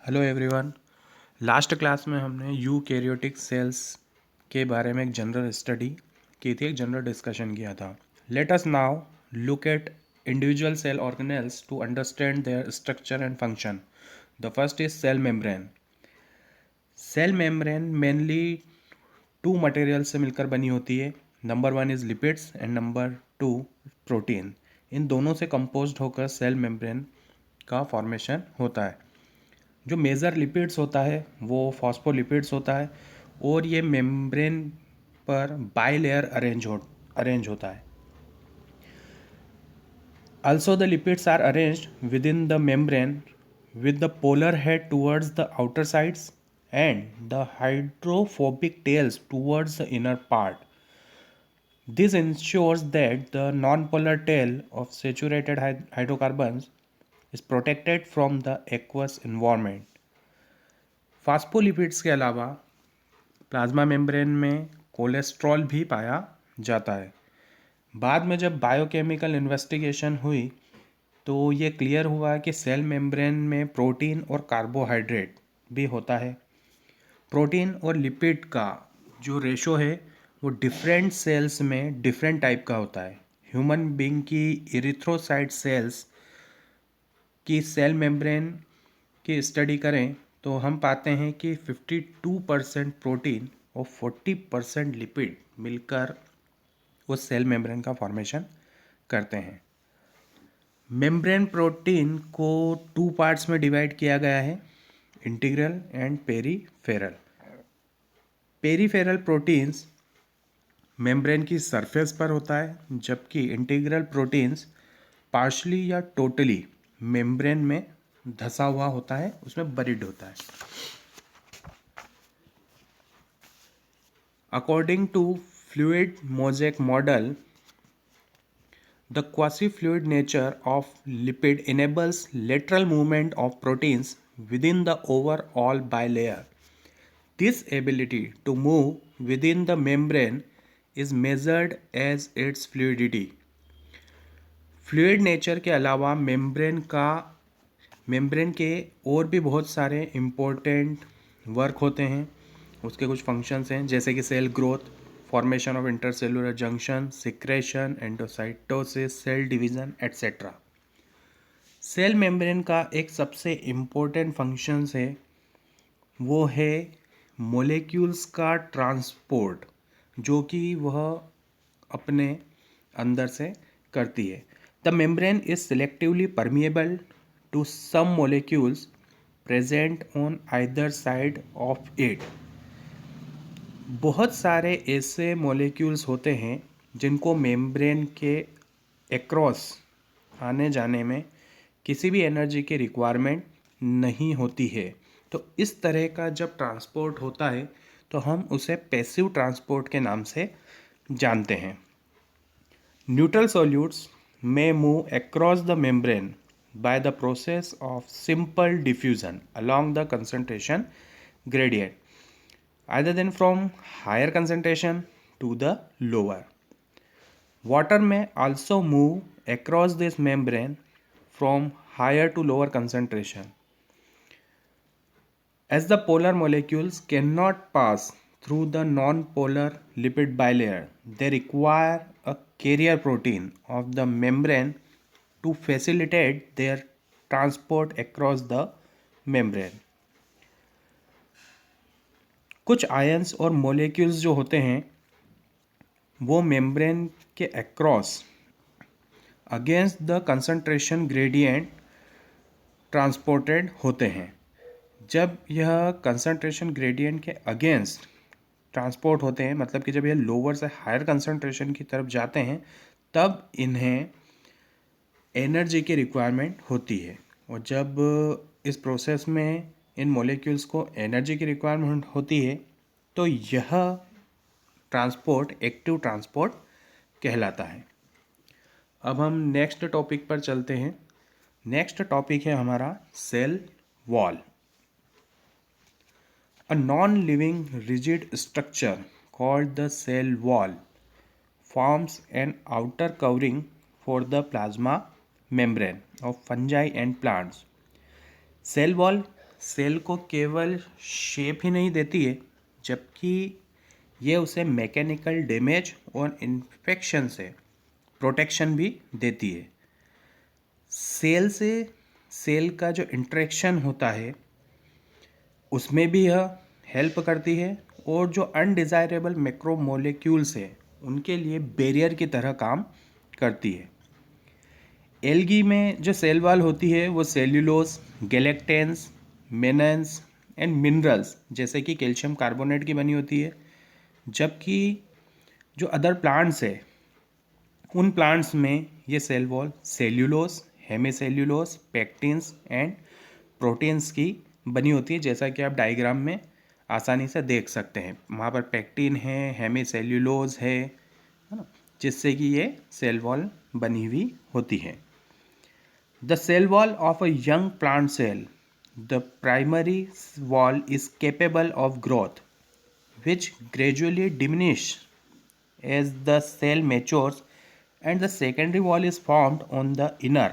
Hello everyone. Last class में हमने eukaryotic cells के बारे में एक जनरल स्टडी की थी, एक जनरल डिस्कशन किया था। Let us now look at individual cell organelles to understand their structure and function. The first is cell membrane. Cell membrane mainly two material से मिलकर बनी होती है। Number one is lipids and number two protein. इन दोनों से composed होकर cell membrane का फॉर्मेशन होता है। जो मेजर लिपिड्स होता है वो फॉस्फोलिपिड्स होता है और ये मेम्ब्रेन पर बाई लेयर अरेंज होता है। Also the lipids are arranged within the membrane with the polar head towards the outer sides and the hydrophobic tails towards the inner part. This ensures that the non-polar tail of saturated hydrocarbons is protected from the aqueous environment. Phospholipids के अलावा plasma membrane में cholesterol भी पाया जाता है। बाद में जब बायोकेमिकल इन्वेस्टिगेशन हुई तो ये क्लियर हुआ कि सेल मेम्ब्रेन में प्रोटीन और कार्बोहाइड्रेट भी होता है। प्रोटीन और लिपिड का जो रेशो है वो डिफरेंट सेल्स में डिफरेंट टाइप का होता है। ह्यूमन बीइंग की इरिथ्रोसाइट सेल्स की सेल मेम्ब्रेन की स्टडी करें तो हम पाते हैं कि 52% प्रोटीन और 40% लिपिड मिलकर उस सेल मेम्ब्रेन का फॉर्मेशन करते हैं। मेम्ब्रेन प्रोटीन को टू पार्ट्स में डिवाइड किया गया है, integral and peripheral. Peripheral proteins membrane की सरफेस पर होता है, जबकि इंटीग्रल प्रोटीन्स पार्शली या टोटली मेम्ब्रेन में धसा हुआ होता है, उसमें बरीड होता है। According to fluid mosaic model, the quasi-fluid nature of lipid enables lateral movement of proteins within the overall bilayer. This ability to move within the membrane is measured as its fluidity. Fluid nature के अलावा membrane के और भी बहुत सारे important work होते हैं। उसके कुछ फंक्शंस हैं जैसे कि cell growth, formation of intercellular junction, secretion, endocytosis, cell division etcetera. Cell membrane का एक सबसे इम्पोर्टेंट फंक्शंस है वो है मोलेक्यूल्स का ट्रांसपोर्ट, जो कि वह अपने अंदर से करती है। The membrane is selectively permeable to some molecules present on either side of it. बहुत सारे ऐसे मॉलिक्यूल्स होते हैं जिनको मेम्ब्रेन के एक्रॉस आने जाने में किसी भी एनर्जी की रिक्वायरमेंट नहीं होती है। तो इस तरह का जब ट्रांसपोर्ट होता है तो हम उसे पैसिव ट्रांसपोर्ट के नाम से जानते हैं। Neutral solutes may move across the membrane by the process of simple diffusion along the concentration gradient, either than from higher concentration to the lower. Water may also move across this membrane from higher to lower concentration. As the polar molecules cannot pass through the non-polar lipid bilayer, they require a carrier protein of the membrane to facilitate their transport across the membrane. कुछ ions और molecules जो होते हैं वो membrane के across against the concentration gradient transported होते हैं। जब यह कंसंट्रेशन ग्रेडियंट के अगेंस्ट ट्रांसपोर्ट होते हैं, मतलब कि जब यह लोअर से हायर कंसंट्रेशन की तरफ जाते हैं, तब इन्हें एनर्जी की रिक्वायरमेंट होती है। और जब इस प्रोसेस में इन मॉलिक्यूल्स को एनर्जी की रिक्वायरमेंट होती है तो यह ट्रांसपोर्ट एक्टिव ट्रांसपोर्ट कहलाता है। अब हम नेक्स्ट टॉपिक पर चलते हैं। नेक्स्ट टॉपिक है हमारा cell wall. A non-living rigid structure called the cell wall forms an outer covering for the plasma membrane of fungi and plants. Cell wall cell को केवल शेप ही नहीं देती है, जबकि ये उसे मैकेनिकल डैमेज और इन्फेक्शन से प्रोटेक्शन भी देती है। सेल से सेल का जो इंटरेक्शन होता है उसमें भी यह हेल्प करती है, और जो अनडिज़ायरेबल मैक्रोमोलेक्यूल्स है उनके लिए बैरियर की तरह काम करती है। एल्गी में जो सेल वॉल होती है वो सेल्यूलोज, गैलेक्टेंस, मेनेंस एंड मिनरल्स जैसे कि कैल्शियम कार्बोनेट की बनी होती है, जबकि जो अदर प्लांट्स है उन प्लांट्स में ये cell wall cellulose, hemicellulose, pectins and proteins की बनी होती है, जैसा कि आप डायग्राम में आसानी से देख सकते हैं। वहाँ पर पेक्टिन है, हेमीसेल्यूलोज है ना, जिससे कि ये सेल वॉल बनी हुई होती है। The cell wall of a young plant cell, the primary wall is capable of growth, which gradually diminishes as the cell matures, and the secondary wall is formed on the inner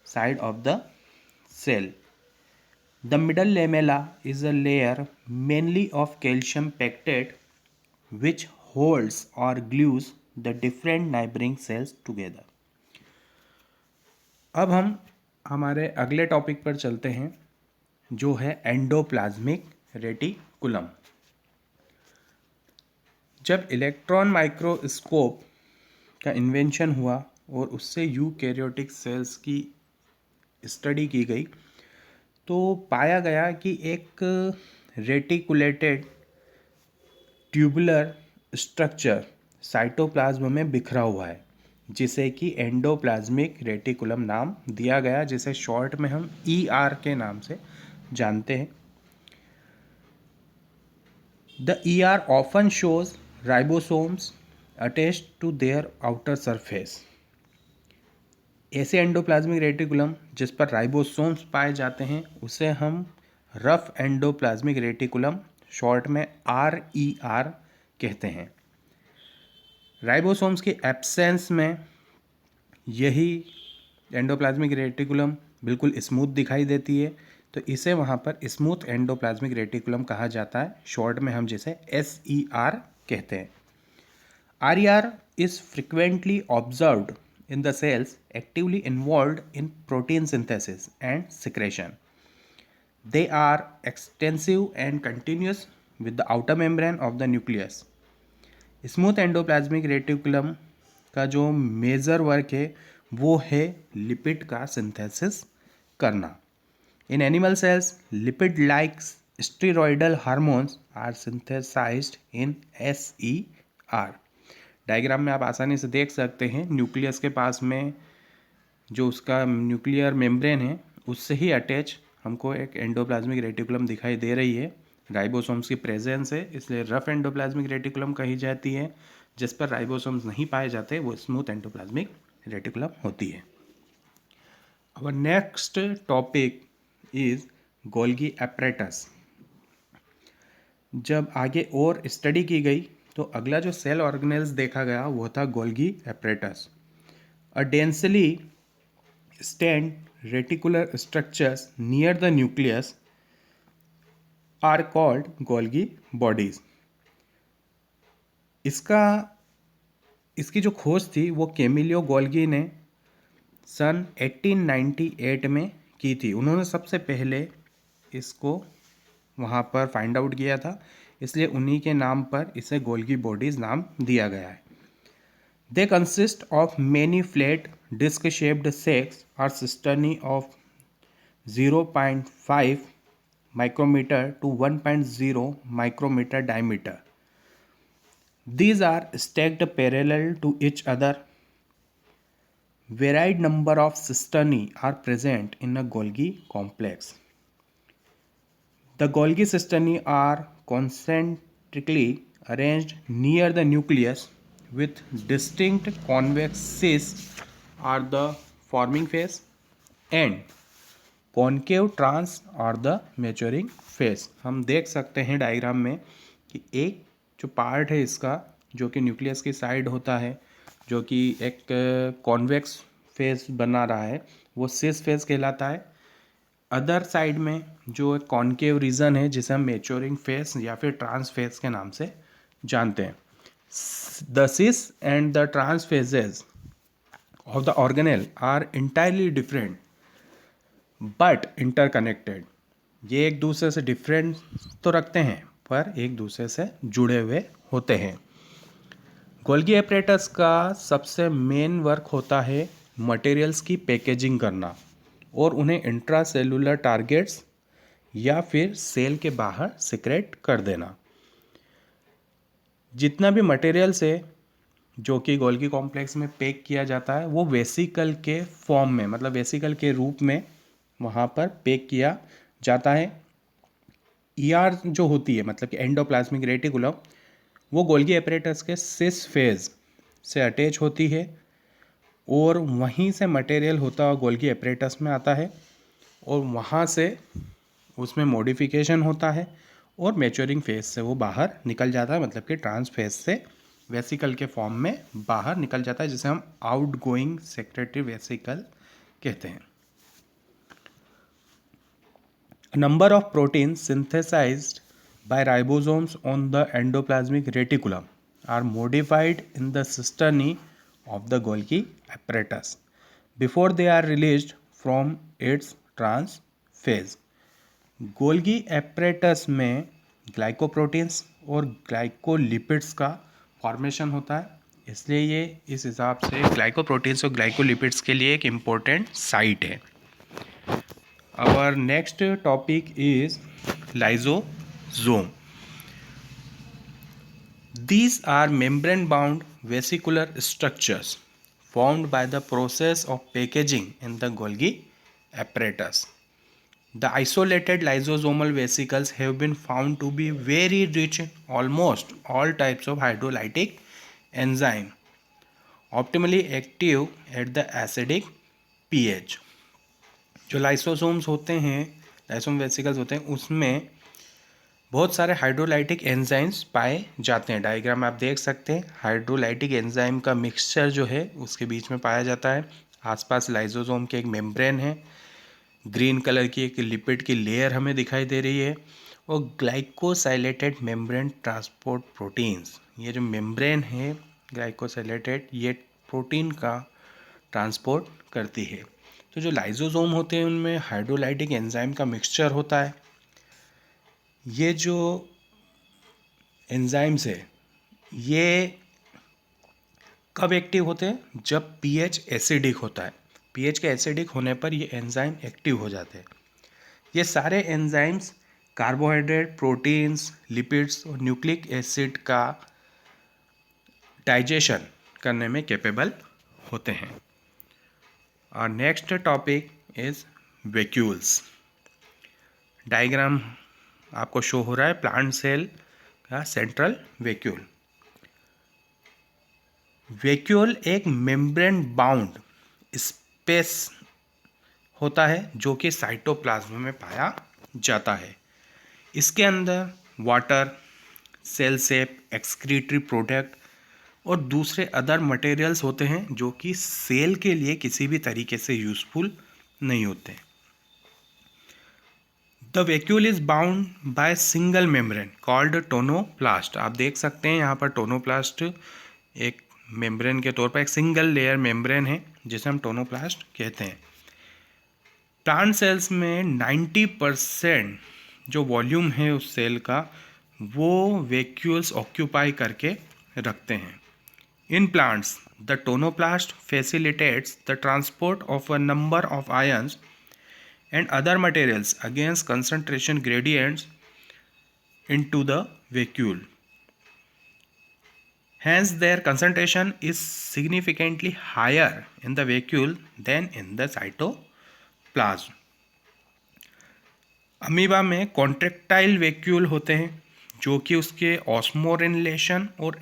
side of the cell. The middle lamella is a layer mainly of calcium pectate which holds or glues the different neighboring cells together. अब हम हमारे अगले topic पर चलते हैं, जो है endoplasmic reticulum. जब इलेक्ट्रॉन माइक्रोस्कोप का इन्वेंशन हुआ और उससे यूकैरियोटिक सेल्स की स्टडी की गई, तो पाया गया कि एक रेटिकुलेटेड ट्यूबुलर स्ट्रक्चर साइटोप्लाज्म में बिखरा हुआ है, जिसे कि एंडोप्लाज्मिक रेटिकुलम नाम दिया गया, जिसे शॉर्ट में हम ER के नाम से जानते हैं। The ER often shows ribosomes attached to their outer surface. ऐसे एंडोप्लाज्मिक रेटिकुलम जिस पर राइबोसोम्स पाए जाते हैं उसे हम रफ एंडोप्लाज्मिक रेटिकुलम शॉर्ट में RER कहते हैं। राइबोसोम्स की एब्सेंस में यही एंडोप्लाज्मिक रेटिकुलम बिल्कुल स्मूथ दिखाई देती है, तो इसे वहाँ पर स्मूथ एंडोप्लाज्मिक रेटिकुलम कहा जाता है, शॉर्ट में हम जिसे SER कहते हैं। RER is frequently observed in the cells actively involved in protein synthesis and secretion. They are extensive and continuous with the outer membrane of the nucleus. Smooth endoplasmic reticulum का जो major work है वो है lipid का synthesis करना। In animal cells lipid like steroidal hormones are synthesized in SER। Diagram में आप आसानी से देख सकते हैं, न्यूक्लियस के पास में जो उसका न्यूक्लियर मेम्ब्रेन है उससे ही अटैच हमको एक एंडोप्लाज्मिक रेटिकुलम दिखाई दे रही है। राइबोसोम्स की प्रेजेंस है इसलिए रफ एंडोप्लाज्मिक रेटिकुलम कही जाती है, जिस पर राइबोसोम्स नहीं पाए जाते वो स्मूथ एंडोप्लाज्मिक रेटिकुलम होती है। Our next topic is Golgi apparatus. जब आगे और स्टडी की गई तो अगला जो सेल ऑर्गेनेल्स देखा गया वो था Golgi apparatus. A densely stand reticular structures near the nucleus are called Golgi bodies. इसकी जो खोज थी वो कैमिलियो गोल्गी ने सन 1898 में की थी। उन्होंने सबसे पहले इसको वहाँ पर फाइंड आउट किया था, इसलिए उन्हीं के नाम पर इसे गोल्गी बॉडीज नाम दिया गया है। They consist of many flat disc shaped sacs or cisternae of 0.5 micrometer to 1.0 micrometer diameter. These are stacked parallel to each other. Varied number of cisternae are present in a Golgi complex. The Golgi cisternae are concentrically arranged near the nucleus with distinct convexes are the forming phase and concave trans और the maturing face. हम देख सकते हैं diagram में कि एक जो part है इसका जो कि न्यूक्लियस की साइड होता है, जो कि एक कॉन्वेक्स फेस बना रहा है, वो सिस फेस कहलाता है। अदर साइड में जो एक कॉन्केव रीजन है जिसे हम मैच्योरिंग फेस या फिर ट्रांस फेस के नाम से जानते हैं. The cis and the trans faces of the organelle are entirely different but interconnected. ये एक दूसरे से डिफरेंट तो रखते हैं पर एक दूसरे से जुड़े हुए होते हैं. गोल्गी एपरेटस का सबसे मेन वर्क होता है मटेरियल्स की पैकेजिंग करना और उन्हें इंट्रा सेलुलर टारगेट्स या फिर सेल के बाहर सिक्रेट कर देना. जितना भी मटेरियल्स है जो कि गोल्गी कॉम्प्लेक्स में पैक किया जाता है वो वेसिकल के फॉर्म में, मतलब वेसिकल के रूप में वहाँ पर पैक किया जाता है. ईआर जो होती है, मतलब कि एंडोप्लाज्मिक रेटिकुलम, वो गोल्गी एपरेटस के सिस फेज से अटैच होती है और वहीं से मटेरियल होता हुआ गोल्गी एपरेटस में आता है और वहाँ से उसमें मॉडिफिकेशन होता है और मैच्योरिंग फेज से वो बाहर निकल जाता है, मतलब कि ट्रांस फेज से वेसिकल के फॉर्म में बाहर निकल जाता है, जिसे हम आउट गोइंग सेक्रेटरी वेसिकल कहते हैं. Number of protein synthesized by ribosomes on the endoplasmic reticulum are modified in the cisternae of the Golgi apparatus before they are released from its trans phase. Golgi apparatus में glycoproteins और glycolipids का formation होता है, इसलिए ये इस हिसाब से ग्लाइकोप्रोटीन्स और ग्लाइकोलिपिड्स के लिए एक इम्पोर्टेंट साइट है. Our next topic is lysosome. These are membrane-bound vesicular structures formed by the process of packaging in the Golgi apparatus. The isolated lysosomal vesicles have been found to be very rich in almost all types of hydrolytic enzyme, optimally active at the acidic pH. जो lysosomes होते हैं, lysosome vesicles होते हैं, उसमें बहुत सारे hydrolytic enzymes पाए जाते हैं. डायग्राम आप देख सकते हैं. हाइड्रोलाइटिक एंजाइम का मिक्सचर जो है उसके बीच में पाया जाता है. आसपास लाइसोसोम के एक मेम्ब्रेन है, ग्रीन कलर की एक लिपिड की लेयर हमें दिखाई दे रही है और ग्लाइकोसाइलेटेड मेम्ब्रेन ट्रांसपोर्ट प्रोटीन्स. ये जो मेम्ब्रेन है ग्लाइकोसाइलेटेड, ये प्रोटीन का ट्रांसपोर्ट करती है. तो जो लाइसोसोम होते हैं उनमें हाइड्रोलाइटिक एंजाइम का मिक्सचर होता है. ये जो एंजाइम्स है ये कब एक्टिव होते हैं? जब पीएच एसिडिक होता है. पीएच के एसिडिक होने पर ये एंजाइम एक्टिव हो जाते हैं. ये सारे एंजाइम्स कार्बोहाइड्रेट, प्रोटीन्स, लिपिड्स और न्यूक्लिक एसिड का डाइजेशन करने में कैपेबल होते हैं. Our next topic is vacuoles. Diagram आपको शो हो रहा है प्लांट सेल का सेंट्रल वैक्यूल. वैक्यूल एक मेम्ब्रेन बाउंड स्पेस होता है जो कि साइटोप्लाज्म में पाया जाता है. इसके अंदर वाटर, सेल सेप, एक्सक्रीटरी प्रोडक्ट और दूसरे अदर मटेरियल्स होते हैं जो कि सेल के लिए किसी भी तरीके से यूजफुल नहीं होते. The vacuole is bound by single membrane called tonoplast. आप देख सकते हैं यहाँ पर टोनोप्लास्ट एक मेम्ब्रेन के तौर पर एक सिंगल लेयर मेम्ब्रेन है जिसे हम टोनोप्लास्ट कहते हैं. प्लांट सेल्स में 90% जो वॉल्यूम है उस सेल का वो वैक्यूल्स ऑक्यूपाई करके रखते हैं. In plants, the tonoplast facilitates the transport of a number of ions and other materials against concentration gradients into the vacuole. Hence, their concentration is significantly higher in the vacuole than in the cytoplasm. Amoeba में contractile vacuole होते हैं जो कि उसके ऑस्मोरिलेशन और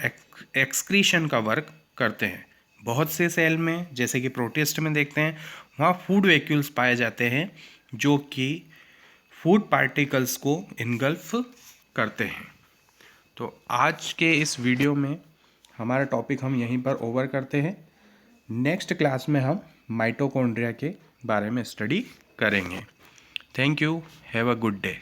excretion का work करते हैं. बहुत से सेल में जैसे कि प्रोटिस्ट में देखते हैं वहाँ फूड वैक्यूल्स पाए जाते हैं जो कि फूड पार्टिकल्स को इनगल्फ करते हैं. तो आज के इस वीडियो में हमारा टॉपिक हम यहीं पर ओवर करते हैं. नेक्स्ट क्लास में हम माइटोकॉन्ड्रिया के बारे में स्टडी करेंगे. Thank you, have a good day.